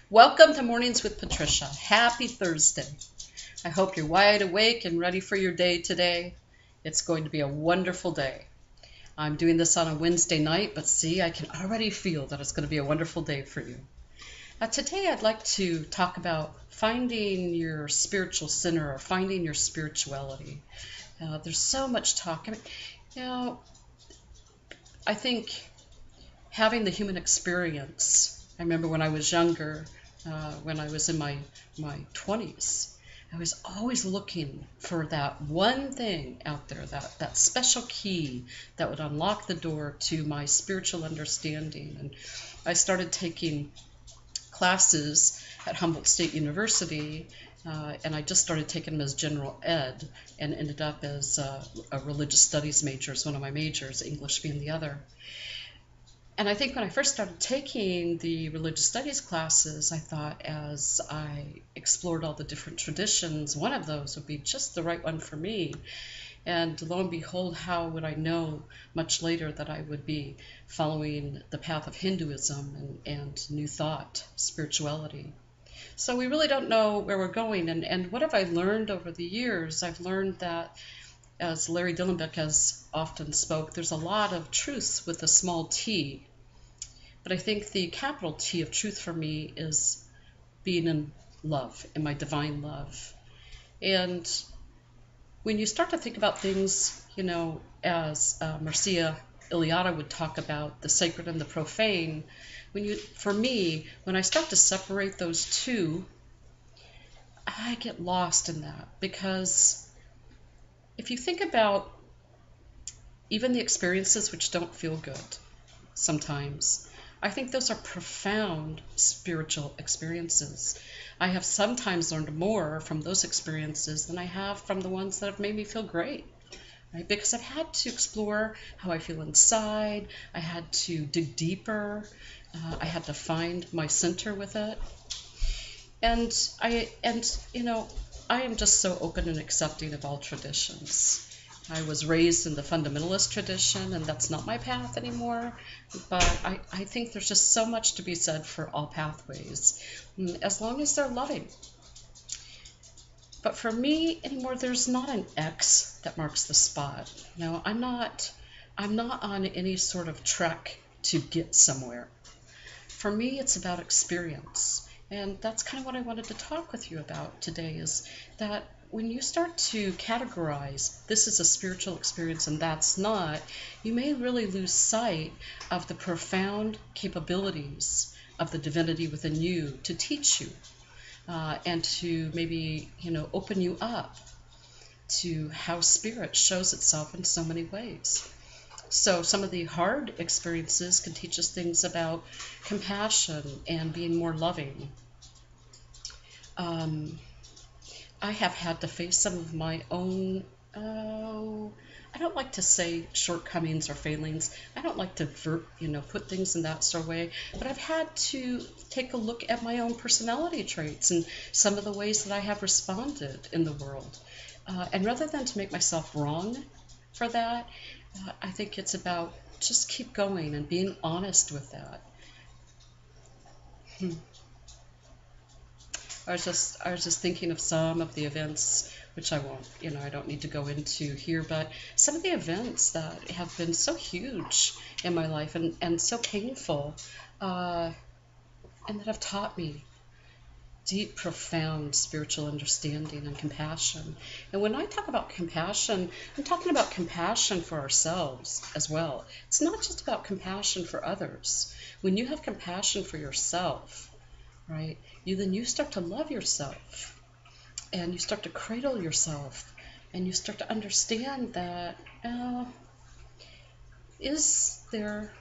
Welcome to Mornings with Patricia. Happy Thursday. I hope you're wide awake and ready for your day today. It's going to be a wonderful day. I'm doing this on a Wednesday night, but see, I can already feel that it's going to be a wonderful day for you. Today, I'd like to talk about finding your spiritual center or finding your spirituality. There's so much talk. You know, I think having the human experience. I remember when I was younger, when I was in my 20s, I was always looking for that one thing out there, that special key that would unlock the door to my spiritual understanding. And I started taking classes at Humboldt State University, and I just started taking them as general ed and ended up as a religious studies major as one of my majors, English being the other. And I think when I first started taking the religious studies classes, I thought as I explored all the different traditions, one of those would be just the right one for me. And lo and behold, how would I know much later that I would be following the path of Hinduism and New Thought, spirituality. So we really don't know where we're going. And what have I learned over the years? I've learned that, as Larry Dillenbeck has often spoke, there's a lot of truth with a small t. But I think the capital T of truth for me is being in love, in my divine love. And when you start to think about things, as Mircea Eliade would talk about, the sacred and the profane, for me, when I start to separate those two, I get lost in that. Because if you think about even the experiences which don't feel good sometimes, I think those are profound spiritual experiences. I have sometimes learned more from those experiences than I have from the ones that have made me feel great, right? Because I've had to explore how I feel inside. I had to dig deeper. I had to find my center with it. And I am just so open and accepting of all traditions. I was raised in the fundamentalist tradition, and that's not my path anymore. But I think there's just so much to be said for all pathways, as long as they're loving. But for me anymore, there's not an X that marks the spot. I'm not on any sort of trek to get somewhere. For me, it's about experience. And that's kind of what I wanted to talk with you about today, is that when you start to categorize this is a spiritual experience and that's not, you may really lose sight of the profound capabilities of the divinity within you to teach you and to maybe, open you up to how spirit shows itself in so many ways. So some of the hard experiences can teach us things about compassion and being more loving. I have had to face some of my own, I don't like to say shortcomings or failings. I don't like to put things in that sort of way. But I've had to take a look at my own personality traits and some of the ways that I have responded in the world. And rather than to make myself wrong for that, I think it's about just keep going and being honest with that. I was just thinking of some of the events, which I won't, I don't need to go into here, but some of the events that have been so huge in my life and so painful, and that have taught me deep, profound spiritual understanding and compassion. And when I talk about compassion, I'm talking about compassion for ourselves as well. It's not just about compassion for others. When you have compassion for yourself, right, then you start to love yourself, and you start to cradle yourself, and you start to understand that, is there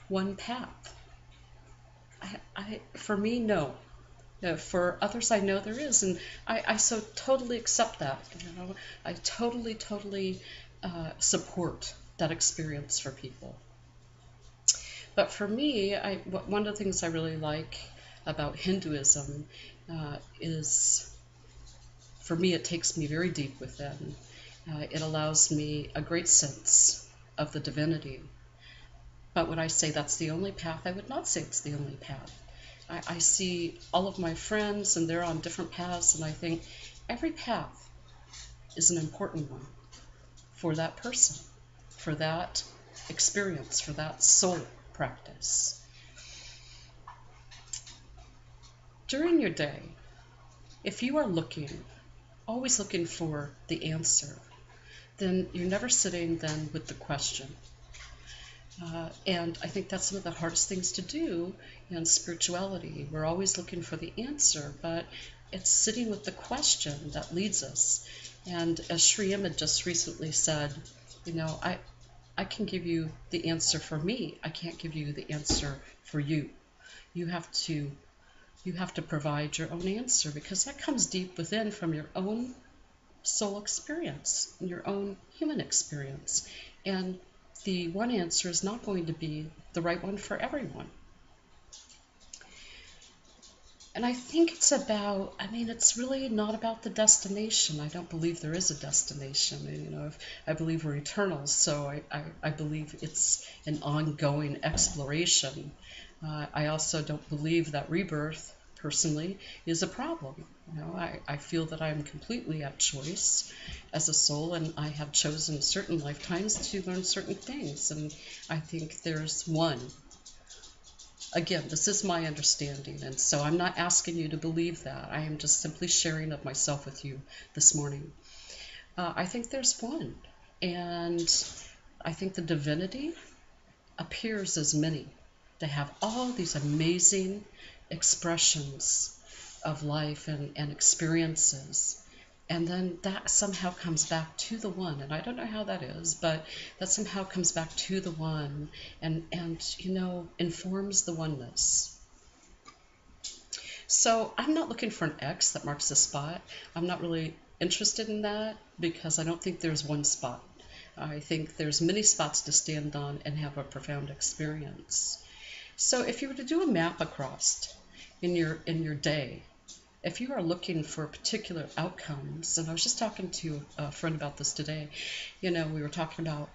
one path? For me, no. For others, I know there is, and I so totally accept that. I totally support that experience for people. But for me, one of the things I really like about Hinduism is, for me, it takes me very deep within. It allows me a great sense of the divinity. But when I say that's the only path, I would not say it's the only path. I see all of my friends, and they're on different paths, and I think every path is an important one for that person, for that experience, for that soul practice. During your day, if you are always looking for the answer, then you're never sitting then with the question. And I think that's some of the hardest things to do in spirituality. We're always looking for the answer, but it's sitting with the question that leads us. And as Sri Imad just recently said, I can give you the answer for me. I can't give you the answer for you. You have to provide your own answer, because that comes deep within from your own soul experience, your own human experience. And the one answer is not going to be the right one for everyone. And I think it's really not about the destination. I don't believe there is a destination. I believe we're eternal, so I believe it's an ongoing exploration. I also don't believe that rebirth, personally, is a problem. I feel that I'm completely at choice as a soul, and I have chosen certain lifetimes to learn certain things, and I think there's one. Again, this is my understanding, and so I'm not asking you to believe that. I am just simply sharing of myself with you this morning. I think there's one, and I think the divinity appears as many. They have all these amazing expressions of life and experiences, and then that somehow comes back to the one, and I don't know how that is, but that somehow comes back to the one and informs the oneness. So I'm not looking for an X that marks a spot. I'm not really interested in that, because I don't think there's one spot. I think there's many spots to stand on and have a profound experience. So if you were to do a map across in your day, if you are looking for particular outcomes, and I was just talking to a friend about this today, we were talking about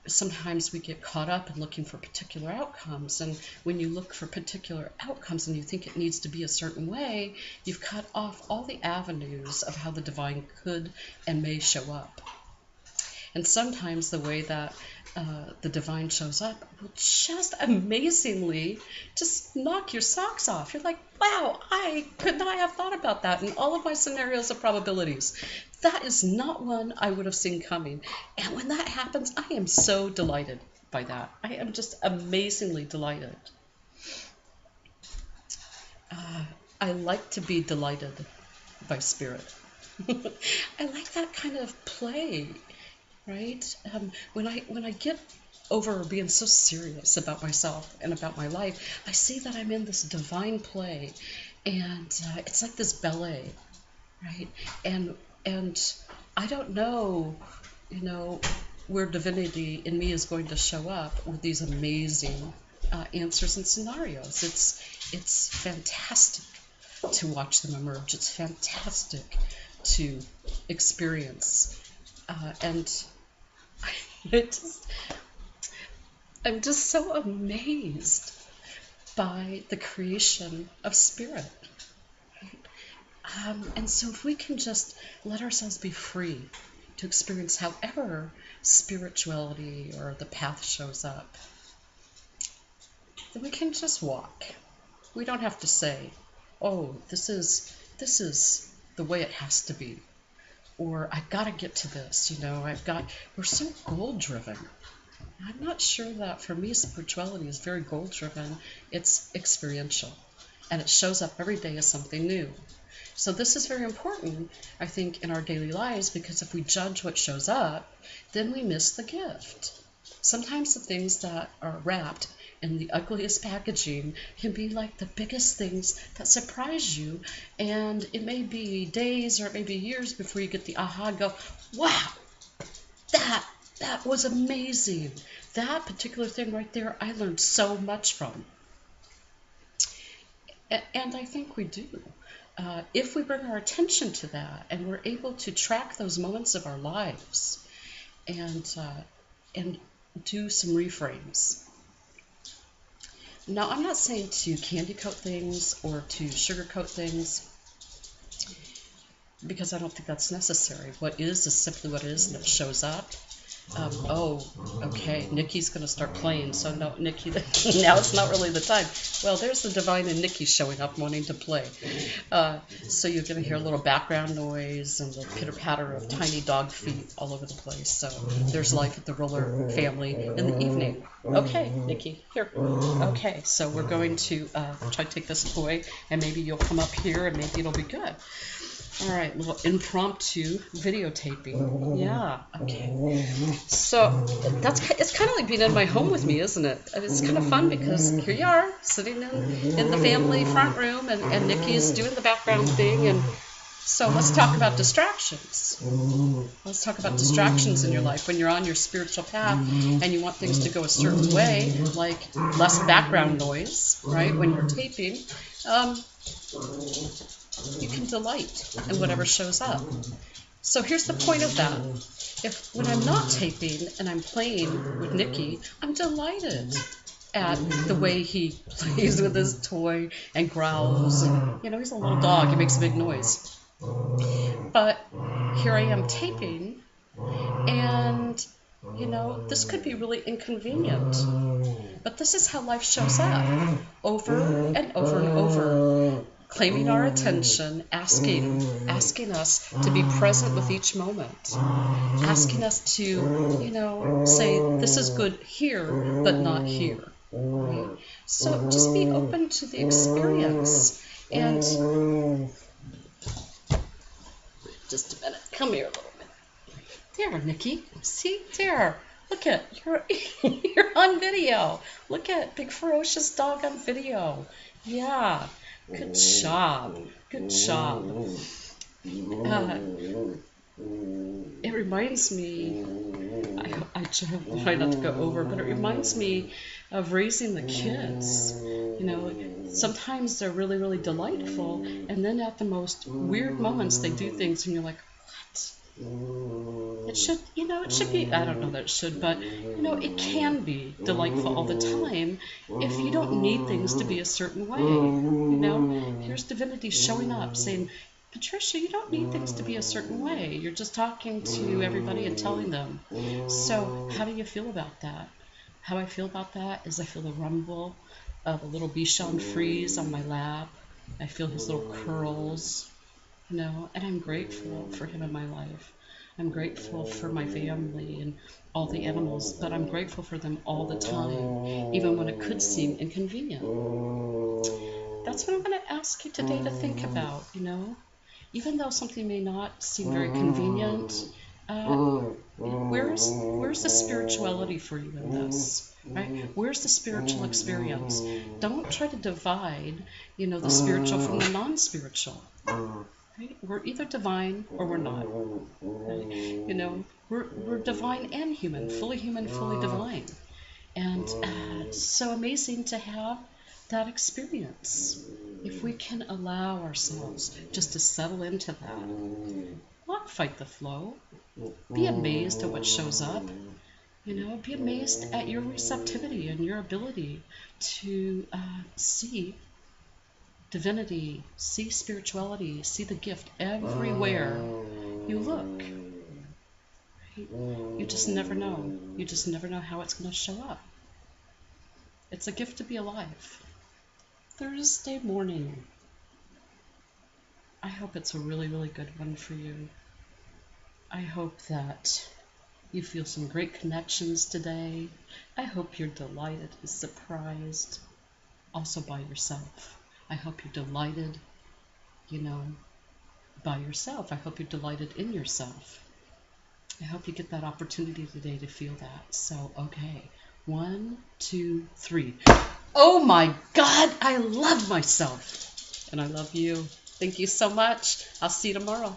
sometimes we get caught up in looking for particular outcomes, and when you look for particular outcomes and you think it needs to be a certain way, you've cut off all the avenues of how the divine could and may show up. And sometimes the way that the divine shows up will just amazingly just knock your socks off. You're like, wow, I could not have thought about that in all of my scenarios of probabilities. That is not one I would have seen coming. And when that happens, I am so delighted by that. I am just amazingly delighted. I like to be delighted by spirit. I like that kind of play. Right? When I get over being so serious about myself and about my life, I see that I'm in this divine play, and it's like this ballet, right? And I don't know, where divinity in me is going to show up with these amazing answers and scenarios. It's fantastic to watch them emerge. It's fantastic to experience. And I'm just so amazed by the creation of spirit. And so if we can just let ourselves be free to experience however spirituality or the path shows up, then we can just walk. We don't have to say, oh, this is the way it has to be. Or I've got to get to this, we're so goal-driven. I'm not sure that for me spirituality is very goal-driven. It's experiential, and it shows up every day as something new. So this is very important, I think, in our daily lives, because if we judge what shows up, then we miss the gift. Sometimes the things that are wrapped in the ugliest packaging can be like the biggest things that surprise you, and it may be days or it may be years before you get the aha, go, wow, that was amazing. That particular thing right there, I learned so much from. And I think we do. If we bring our attention to that and we're able to track those moments of our lives and do some reframes. Now, I'm not saying to candy coat things or to sugar coat things, because I don't think that's necessary. What is simply what is, and it shows up. Oh, okay, Nikki's going to start playing, so no, Nikki, now it's not really the time. Well, there's the divine and Nikki showing up wanting to play. So you're going to hear a little background noise and the pitter-patter of tiny dog feet all over the place. So there's life at the Roller family in the evening. Okay, Nikki, here. Okay, so we're going to try to take this toy, and maybe you'll come up here, and maybe it'll be good. All right, little impromptu videotaping. Yeah, okay. So it's kind of like being in my home with me, isn't it? It's kind of fun because here you are, sitting in the family front room, and Nikki's doing the background thing. And so let's talk about distractions. Let's talk about distractions in your life when you're on your spiritual path and you want things to go a certain way, like less background noise, right? When you're taping. You can delight in whatever shows up. So here's the point of that. If when I'm not taping and I'm playing with Nikki, I'm delighted at the way he plays with his toy and growls. And, he's a little dog. He makes a big noise. But here I am taping, and, this could be really inconvenient. But this is how life shows up, over and over and over. Claiming our attention, asking us to be present with each moment, asking us to, say, this is good here, but not here. Right? So just be open to the experience. And just a minute, come here a little bit. There, Nikki, see, there. Look at, you're on video. Look at big ferocious dog on video. Yeah. Good job. Good job. It reminds me, I try not to go over, but it reminds me of raising the kids. Sometimes they're really, really delightful, and then at the most weird moments they do things and you're like, what? It should be, I don't know that it should, but, it can be delightful all the time if you don't need things to be a certain way. Here's divinity showing up saying, Patricia, you don't need things to be a certain way. You're just talking to everybody and telling them. So how do you feel about that? How I feel about that is I feel the rumble of a little Bichon Frise on my lap. I feel his little curls, and I'm grateful for him in my life. I'm grateful for my family and all the animals, but I'm grateful for them all the time, even when it could seem inconvenient. That's what I'm going to ask you today to think about, Even though something may not seem very convenient, where's the spirituality for you in this? Right? Where's the spiritual experience? Don't try to divide, the spiritual from the non-spiritual. Right? We're either divine or we're not. Right? We're divine and human, fully divine. And it's so amazing to have that experience. If we can allow ourselves just to settle into that, not fight the flow, be amazed at what shows up. Be amazed at your receptivity and your ability to see divinity, see spirituality, see the gift everywhere you look. Right? You just never know. You just never know how it's going to show up. It's a gift to be alive. Thursday morning. I hope it's a really, really good one for you. I hope that you feel some great connections today. I hope you're delighted and surprised also by yourself. I hope you're delighted, by yourself. I hope you're delighted in yourself. I hope you get that opportunity today to feel that. So, okay. 1, 2, 3. Oh my God, I love myself. And I love you. Thank you so much. I'll see you tomorrow.